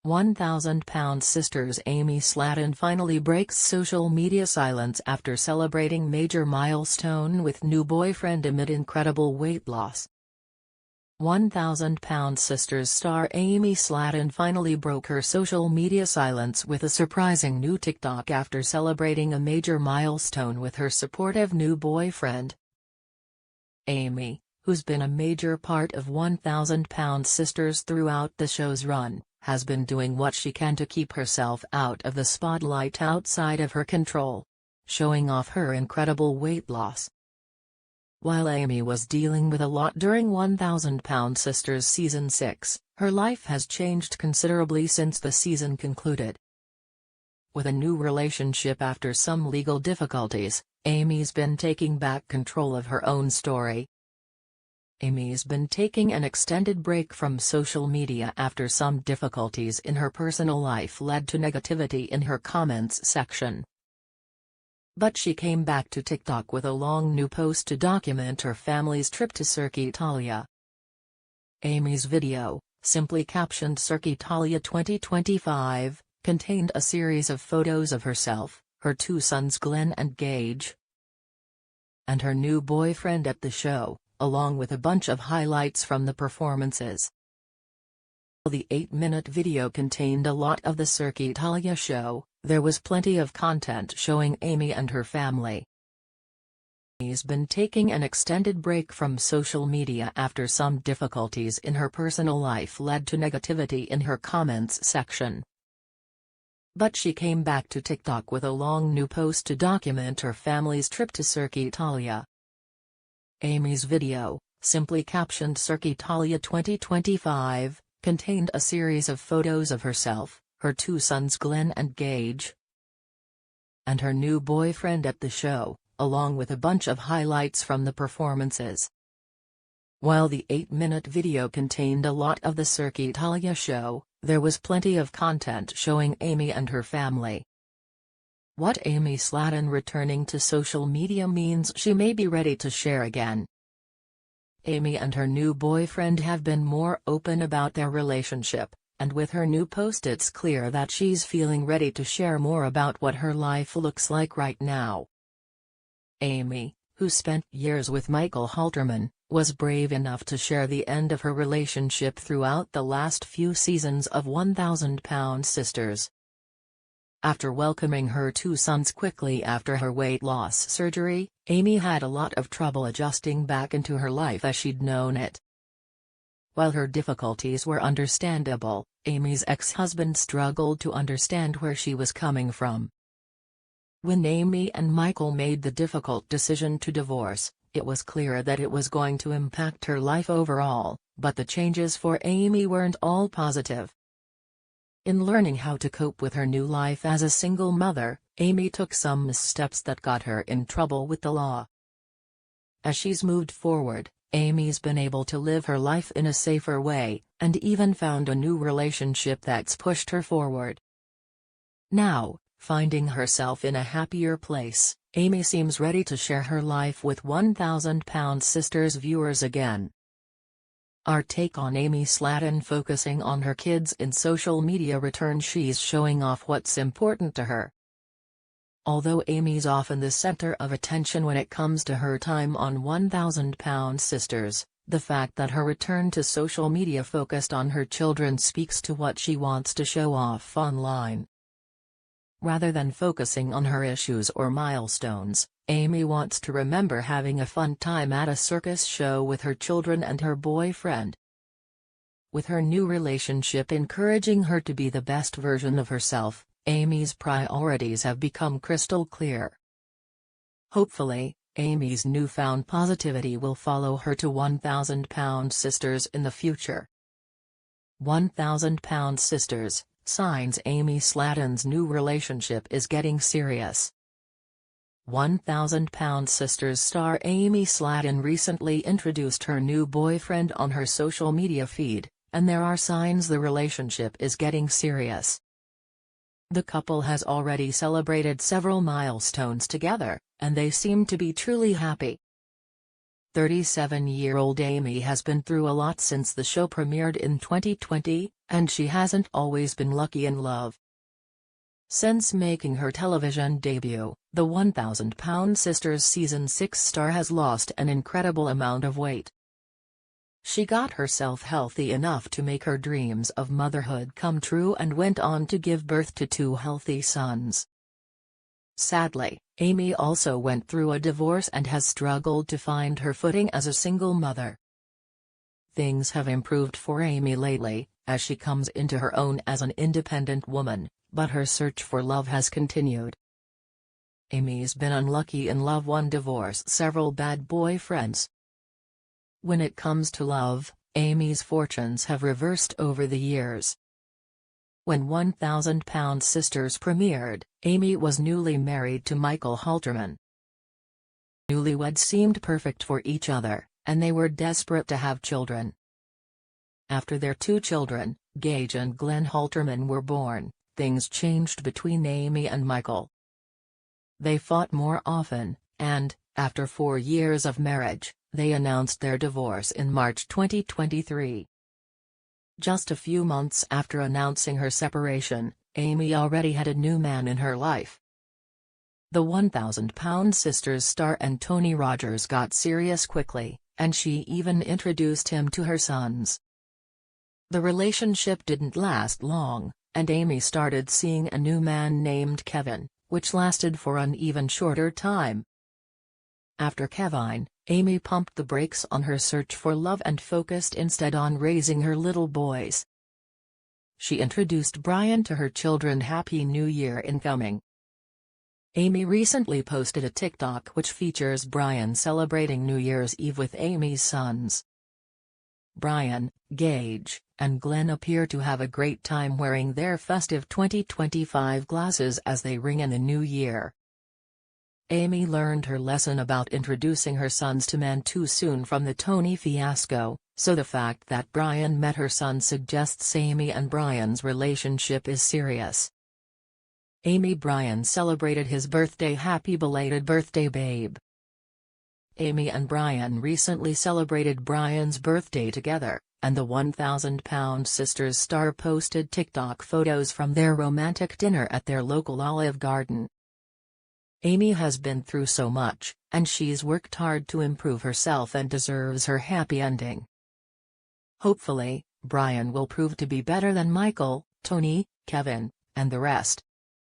1,000-pound sisters Amy Slaton finally breaks social media silence after celebrating major milestone with new boyfriend amid incredible weight loss. 1,000-pound sisters star Amy Slaton finally broke her social media silence with a surprising new TikTok after celebrating a major milestone with her supportive new boyfriend. Amy, who's been a major part of 1,000-pound sisters throughout the show's run, has been doing what she can to keep herself out of the spotlight outside of her control, showing off her incredible weight loss. While Amy was dealing with a lot during 1,000-pound sisters season 6, her life has changed considerably since the season concluded. With a new relationship after some legal difficulties, Amy's been taking back control of her own story. Amy's been taking an extended break from social media after some difficulties in her personal life led to negativity in her comments section. But she came back to TikTok with a long new post to document her family's trip to Cirque Italia. Amy's video, simply captioned Cirque Italia 2025, contained a series of photos of herself, her two sons Glenn and Gage, and her new boyfriend at the show, along with a bunch of highlights from the performances. The 8-minute video contained a lot of the Cirque Italia show. There was plenty of content showing Amy and her family. Amy's been taking an extended break from social media after some difficulties in her personal life led to negativity in her comments section. But she came back to TikTok with a long new post to document her family's trip to Cirque Italia. Amy's video, simply captioned Cirque Italia 2025, contained a series of photos of herself, her two sons Glenn and Gage, and her new boyfriend at the show, along with a bunch of highlights from the performances. While the 8-minute video contained a lot of the Cirque Italia show, there was plenty of content showing Amy and her family. What Amy Slaton returning to social media means she may be ready to share again. Amy and her new boyfriend have been more open about their relationship, and with her new post it's clear that she's feeling ready to share more about what her life looks like right now. Amy, who spent years with Michael Halterman, was brave enough to share the end of her relationship throughout the last few seasons of 1,000-pound sisters. After welcoming her two sons quickly after her weight loss surgery, Amy had a lot of trouble adjusting back into her life as she'd known it. While her difficulties were understandable, Amy's ex-husband struggled to understand where she was coming from. When Amy and Michael made the difficult decision to divorce, it was clear that it was going to impact her life overall, but the changes for Amy weren't all positive. In learning how to cope with her new life as a single mother, Amy took some missteps that got her in trouble with the law. As she's moved forward, Amy's been able to live her life in a safer way, and even found a new relationship that's pushed her forward. Now, finding herself in a happier place, Amy seems ready to share her life with 1,000-pound sisters viewers again. Our take on Amy Slaton focusing on her kids in social media returns. She's showing off what's important to her. Although Amy's often the center of attention when it comes to her time on 1,000-pound sisters, the fact that her return to social media focused on her children speaks to what she wants to show off online. Rather than focusing on her issues or milestones, Amy wants to remember having a fun time at a circus show with her children and her boyfriend. With her new relationship encouraging her to be the best version of herself, Amy's priorities have become crystal clear. Hopefully, Amy's newfound positivity will follow her to 1,000-pound sisters in the future. 1,000-pound sisters, signs Amy Slaton's new relationship is getting serious. 1,000-pound sisters star Amy Slaton recently introduced her new boyfriend on her social media feed, and there are signs the relationship is getting serious. The couple has already celebrated several milestones together, and they seem to be truly happy. 37-year-old Amy has been through a lot since the show premiered in 2020, and she hasn't always been lucky in love. Since making her television debut, the 1,000-pound Sisters Season 6 star has lost an incredible amount of weight. She got herself healthy enough to make her dreams of motherhood come true and went on to give birth to 2 healthy sons. Sadly, Amy also went through a divorce and has struggled to find her footing as a single mother. Things have improved for Amy lately, as she comes into her own as an independent woman, but her search for love has continued. Amy's been unlucky in love, one divorce, several bad boyfriends. When it comes to love, Amy's fortunes have reversed over the years. When 1,000-Pound Sisters premiered, Amy was newly married to Michael Halterman. Newlyweds seemed perfect for each other, and they were desperate to have children. After their 2 children, Gage and Glenn Halterman, were born, things changed between Amy and Michael. They fought more often, and, after 4 years of marriage, they announced their divorce in March 2023. Just a few months after announcing her separation, Amy already had a new man in her life. The 1,000-Pound Sisters star and Tony Rogers got serious quickly, and she even introduced him to her sons. The relationship didn't last long, and Amy started seeing a new man named Kevin, which lasted for an even shorter time. After Kevin, Amy pumped the brakes on her search for love and focused instead on raising her little boys. She introduced Brian to her children. Happy New Year incoming. Amy recently posted a TikTok which features Brian celebrating New Year's Eve with Amy's sons. Brian, Gage, and Glenn appear to have a great time wearing their festive 2025 glasses as they ring in the new year. Amy learned her lesson about introducing her sons to men too soon from the Tony fiasco, so the fact that Brian met her son suggests Amy and Brian's relationship is serious. Brian celebrated his birthday. Happy belated birthday, babe. Amy and Brian recently celebrated Brian's birthday together, and the 1,000-Pound Sisters star posted TikTok photos from their romantic dinner at their local Olive Garden. Amy has been through so much, and she's worked hard to improve herself and deserves her happy ending. Hopefully, Brian will prove to be better than Michael, Tony, Kevin, and the rest.